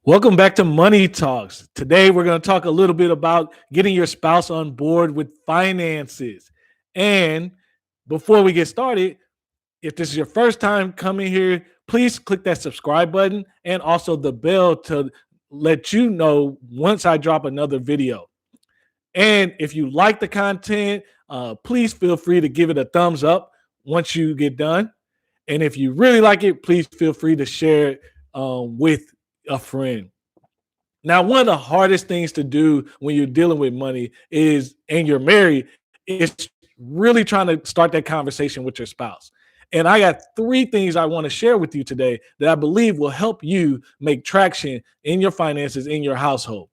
Welcome back to Money Talks. Today, we're going to talk a little bit about getting your spouse on board with finances. And before we get started, if this is your first time coming here, please click that subscribe button and also the bell to let you know once I drop another video. And if you like the content, please feel free to give it a thumbs up once you get done. And if you really like it, please feel free to share it with a friend. Now, one of the hardest things to do when you're dealing with money and you're married, is really trying to start that conversation with your spouse. And I got three things I want to share with you today that I believe will help you make traction in your finances in your household.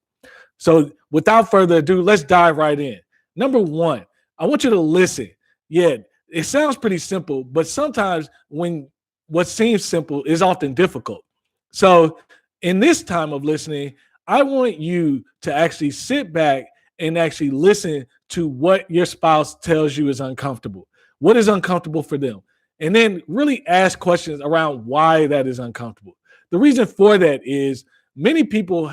So, without further ado, let's dive right in. Number one, I want you to listen. Yeah, it sounds pretty simple, but sometimes when what seems simple is often difficult. So, in this time of listening, I want you to actually sit back and actually listen to what your spouse tells you is uncomfortable. What is uncomfortable for them? And then really ask questions around why that is uncomfortable. The reason for that is many people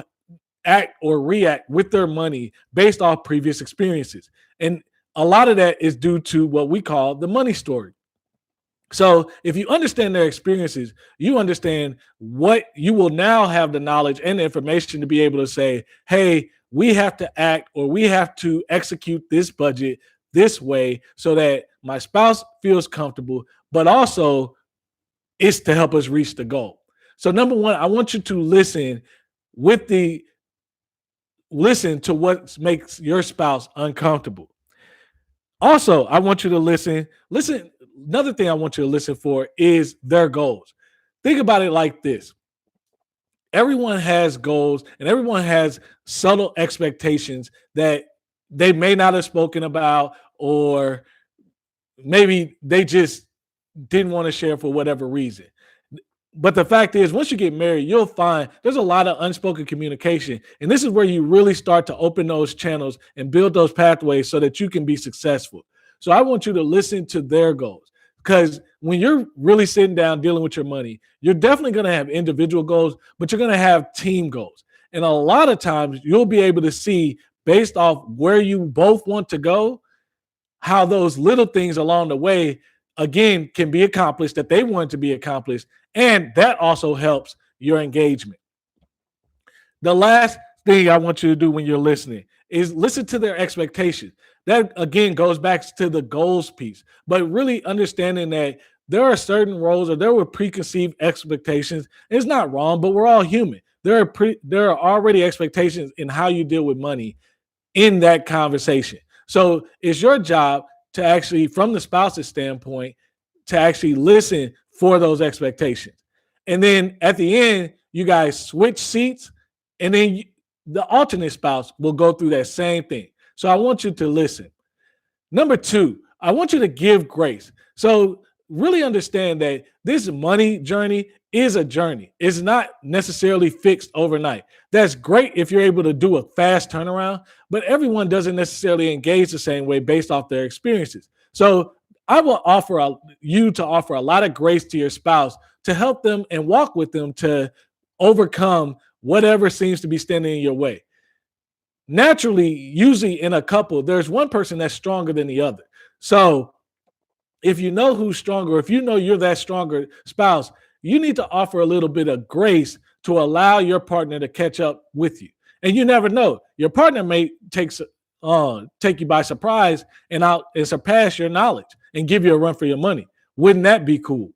act or react with their money based off previous experiences. And a lot of that is due to what we call the money story. So if you understand their experiences, you understand what you will now have the knowledge and the information to be able to say, hey, we have to act or we have to execute this budget this way so that my spouse feels comfortable, but also it's to help us reach the goal. So number one, I want you to listen to what makes your spouse uncomfortable. Also, I want you to listen. Another thing I want you to listen for is their goals. Think about it like this. Everyone has goals and everyone has subtle expectations that they may not have spoken about, or maybe they just didn't want to share for whatever reason. But the fact is, once you get married, you'll find there's a lot of unspoken communication. And this is where you really start to open those channels and build those pathways so that you can be successful. So I want you to listen to their goals, because when you're really sitting down dealing with your money, you're definitely going to have individual goals, but you're going to have team goals. And a lot of times you'll be able to see, based off where you both want to go, how those little things along the way, again, can be accomplished that they want to be accomplished. And that also helps your engagement. The last thing I want you to do when you're listening is listen to their expectations. That again goes back to the goals piece, but really understanding that there are certain roles or there were preconceived expectations. It's not wrong, but we're all human. There are already expectations in how you deal with money in that conversation. So it's your job to actually, from the spouse's standpoint, to actually listen for those expectations. And then at the end, you guys switch seats, and then the alternate spouse will go through that same thing. So I want you to listen. Number two, I want you to give grace. So really understand that this money journey is a journey. It's not necessarily fixed overnight. That's great if you're able to do a fast turnaround, but everyone doesn't necessarily engage the same way based off their experiences. So I will offer you to offer a lot of grace to your spouse to help them and walk with them to overcome whatever seems to be standing in your way. Naturally, usually in a couple, there's one person that's stronger than the other. So if you know who's stronger, if you know you're that stronger spouse, you need to offer a little bit of grace to allow your partner to catch up with you. And you never know, your partner may take you by surprise and surpass your knowledge and give you a run for your money. Wouldn't that be cool?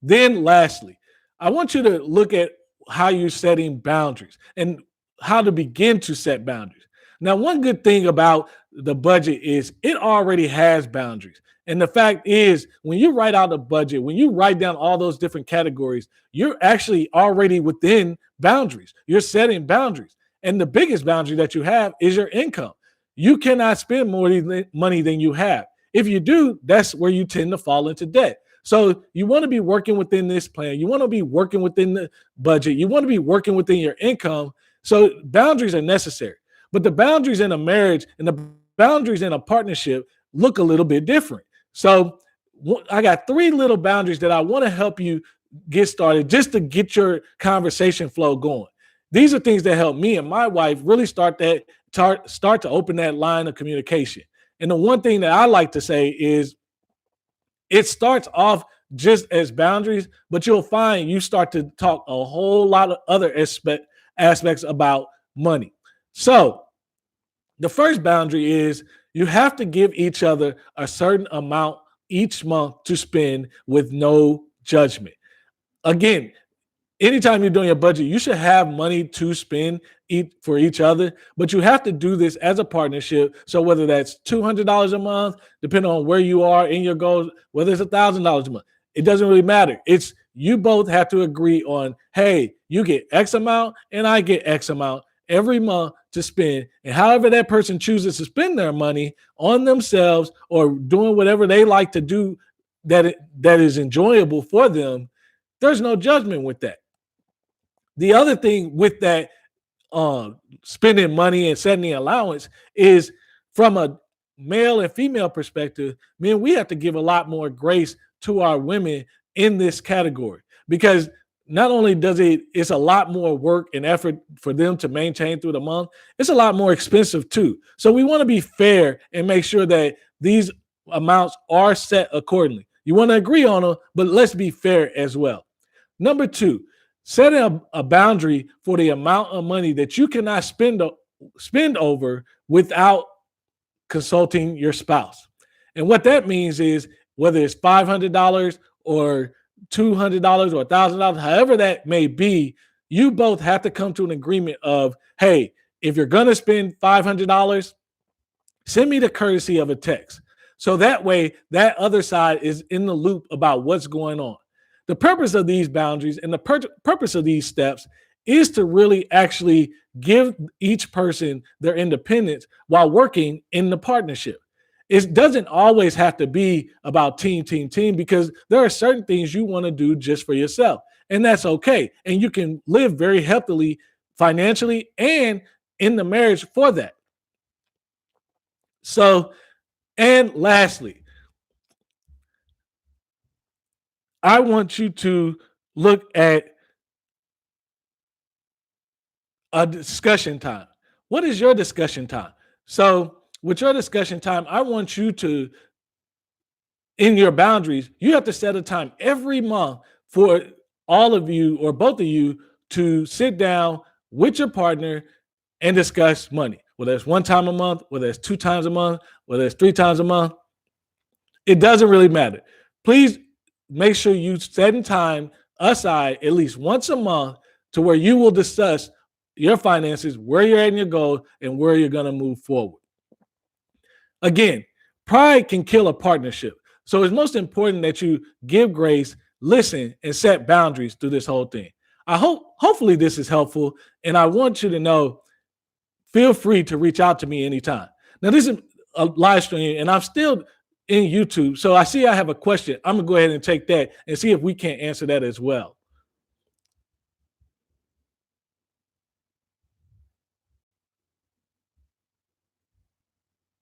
Then lastly, I want you to look at how you're setting boundaries and how to begin to set boundaries. Now, one good thing about the budget is it already has boundaries. And the fact is, when you write out a budget, when you write down all those different categories, you're actually already within boundaries. You're setting boundaries. And the biggest boundary that you have is your income. You cannot spend more money than you have. If you do, that's where you tend to fall into debt. So you want to be working within this plan. You want to be working within the budget. You want to be working within your income. So boundaries are necessary. But the boundaries in a marriage and the boundaries in a partnership look a little bit different. So I got three little boundaries that I want to help you get started, just to get your conversation flow going. These are things that help me and my wife really start to open that line of communication. And the one thing that I like to say is it starts off just as boundaries, but you'll find you start to talk a whole lot of other aspects about money. So the first boundary is you have to give each other a certain amount each month to spend with no judgment. Again, anytime you're doing your budget, you should have money to spend for each other, but you have to do this as a partnership. So whether that's $200 a month, depending on where you are in your goals, whether it's $1,000 a month, it doesn't really matter. It's you both have to agree on, hey, you get X amount and I get X amount every month to spend. And however that person chooses to spend their money on themselves or doing whatever they like to do that is enjoyable for them, there's no judgment with that. The other thing with that spending money and setting the allowance is from a male and female perspective, man, we have to give a lot more grace to our women in this category, because not only it's a lot more work and effort for them to maintain through the month, it's a lot more expensive too. So we want to be fair and make sure that these amounts are set accordingly. You want to agree on them, but let's be fair as well. Number two, set a boundary for the amount of money that you cannot spend over without consulting your spouse. And what that means is whether it's $500 or $200 or $1,000, however that may be, you both have to come to an agreement of, hey, if you're going to spend $500, send me the courtesy of a text. So that way, that other side is in the loop about what's going on. The purpose of these boundaries and the purpose of these steps is to really actually give each person their independence while working in the partnership. It doesn't always have to be about team, because there are certain things you want to do just for yourself, and that's okay. And you can live very healthily financially and in the marriage for that. So, and lastly, I want you to look at a discussion time. What is your discussion time? So, with your discussion time, I want you to, in your boundaries, you have to set a time every month for all of you or both of you to sit down with your partner and discuss money. Whether it's one time a month, whether it's 2 times a month, whether it's 3 times a month, it doesn't really matter. Please make sure you set in time aside at least once a month to where you will discuss your finances, where you're at in your goal, and where you're going to move forward. Again, pride can kill a partnership. So it's most important that you give grace, listen, and set boundaries through this whole thing. Hopefully this is helpful, and I want you to know, feel free to reach out to me anytime. Now, this is a live stream, and I'm still in YouTube, so I see I have a question. I'm going to go ahead and take that and see if we can't answer that as well.